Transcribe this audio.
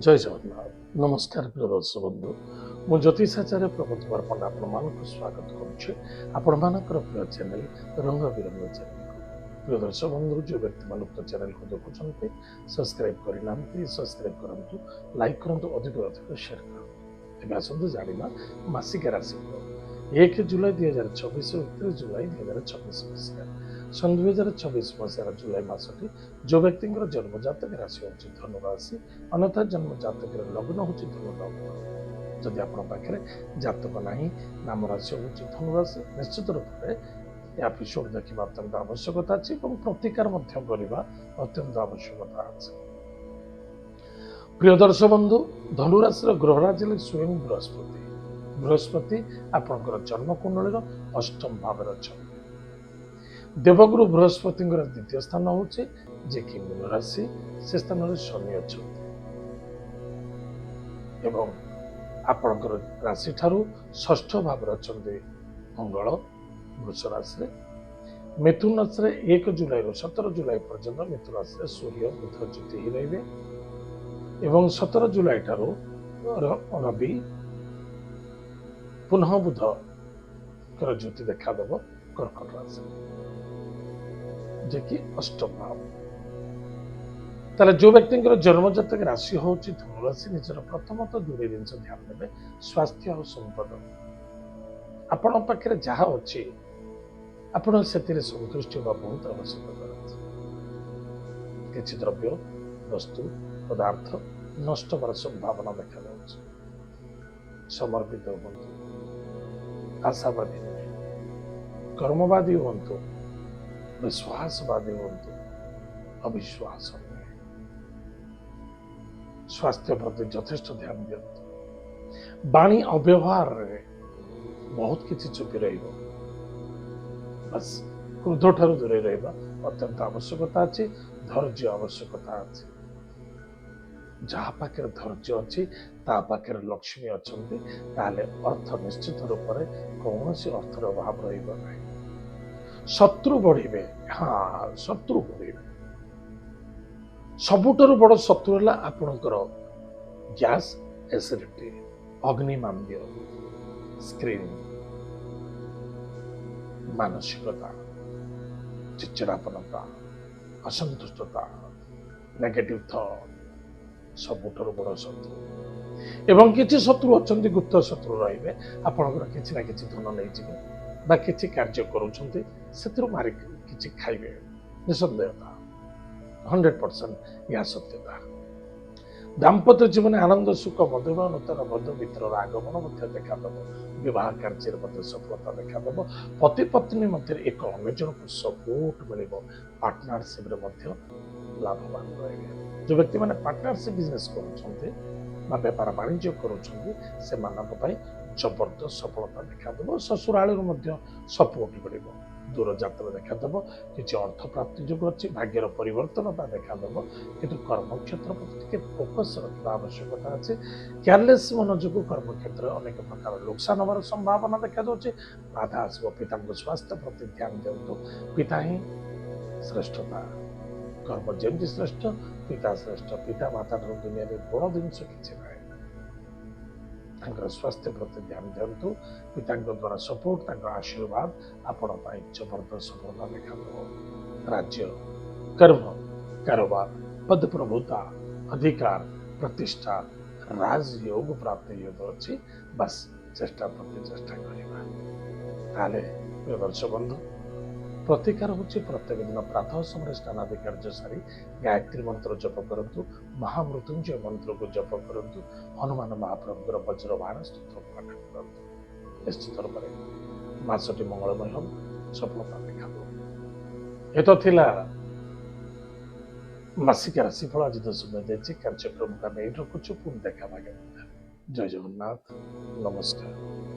जय जगन्नाथ नमस्कार प्रिय दर्शक बंधु मु ज्योतिषाचार्य प्रमोद कुमार पंडा आपको स्वागत करुँच प्रिय चैनल रंग बिरंग चैनल प्रिय दर्शक बंधु जो व्यक्ति मान चैनल को देखुं सब्सक्राइब करना सब्सक्राइब करूँ लाइक करूँ अधिक अधिक शेयर करूँ। आसतु जाना मासिक राशि 1 जुलाई 2024 31 जुलाई 2026 मसीहा सन 2026 मसीहार जुलाई मासटी जो व्यक्ति जन्म जातक राशि हूँ धनु राशि अन्यथा जन्म जातक लग्न हूँ धनु लग्न। जदि आपरे जातक ना नाम राशि हूँ धनु राशि निश्चित रूप से एपिसोड देखा अत्यंत आवश्यकता अच्छी और प्रतिकार करने अत्यंत आवश्यकता अच्छी। प्रिय दर्शक बंधु धनुराशि ग्रहराज स्वयं बृहस्पति बृहस्पति आपंकर जन्म कुंडली अष्टम भाव अच्छा देवगुरु बृहस्पति द्वितीय स्थान हूँ जे कि मीन राशि से स्थान में शनि अच्छा एवं आपणकर राशि ठारू षष्ठ भाव अच्छा मंगल वृष राशि मिथुन राशि 1 जुलाई 17 जुलाई पर्यंत मिथुन राशि सूर्य बुध ज्योति ही रे एवं 17 जुलाई ठारू रवि पुनः बुध ज्योति देखादेव कर्कट राशि जे कि अष्टम भाव। ताले जो व्यक्ति जन्म जातक राशि हूँ धनुराशि निजर प्रथमतः दूरी जिन ध्यान देवे स्वास्थ्य और संपद आपण पाखे जहाँ अच्छी आपण से संतुष्टि होगा बहुत आवश्यकता अच्छे। किसी द्रव्य वस्तु पदार्थ नष्ट होवार संभावना देखा समर्पित हूँ आशावादी कर्मवादी हूँ विश्वासवादी हूँ अविश्वास स्वास्थ्य प्रति यथेष्ट ध्यान दियंतु वाणी अव्यवहार बहुत किसी चुपी रहिबो बस क्रोध ठारू दूरे रहिबा अत्यंत आवश्यकता अच्छी धैर्य आवश्यकता अच्छी जहाँ पाखे धैर्य अच्छी ता पाखे लक्ष्मी अच्छी ताले अर्थ निश्चित रूप से कौन सी अर्थर अभाव रहिबो नहीं। शत्रु बढ़े हाँ शत्रु बढ़े सबुठारु बड़ शत्रु है आपणकर गैस एसिडिटी अग्निमांद्य स्क्रीन मानसिकता चिड़चिड़ापनता असंतुष्टता नेगेटिव थॉट सबुठारु बड़ शत्रु एवं किसी शत्रु अच्छा गुप्त शत्रु रे आपणकर किसी ना किसी धन नहीं जाए बा किसी कार्य करुँच से मारि कि खाइबे निसंदेहता 100% यह सत्यता। दाम्पत्य जीवन आनंद सुख मधुर नूतन बधु मित्र आगमन देखादेव विवाह कार्य सफलता देखादेव पति पत्नी मध्य एक अन्य जन को सपोर्ट मिल पार्टनरशिप लाभवान रहे। जो व्यक्ति मैंने पार्टनरशिप बिजनेस कर बेपार वाणिज्य कर जबरदस्त सफलता देखादेव ससुराल सपोर्ट मिल दूर यात्रा देखादेव किसी अर्थ प्राप्ति जो अच्छी भाग्यर परिवर्तनता देखादेव किंतु कर्मक्षेत्र प्रति फोकस रखा आवश्यकता अच्छे। केयरलेस मन जो कर्मक्षेत्र अनेक प्रकार नुकसान होवार संभावना देखा दूसरी बाधा आसो पिता स्वास्थ्य प्रति ध्यान दिंतु पिता ही श्रेष्ठता कर्म जमी श्रेष्ठ पिता श्रेष्ठ पिता माता दुनिया में बड़ जिनस कि स्वास्थ्य प्रति ध्यान दिंतु पिता द्वारा सपोर्ट आशीर्वाद आपण जबरदस्त सफलता देखा। राज्य कर्म कारोबार पद प्रभुता अधिकार प्रतिष्ठा राजयोग प्राप्ति योग अच्छी बस चेष्टा प्रति चेष्टा करवा। दर्शक बंधु प्रतिकार हूँ प्रत्येक दिन प्रातः समय स्नानादि कार्य सारी गायत्री मंत्र जप करूँ महामृत्युंजय मंत्र को जप करूँ हनुमान महाप्रभुर वज्रबाण स्तोत्र पाठ करूँ निश्चित रूप से मासटी मंगलमय हम सफलता देखा। ये तो थिला मासिक राशिफल आज तो समय देखिए कार्यक्रम का नहीं रखुचु पुनः देखा जय जगन्नाथ नमस्कार।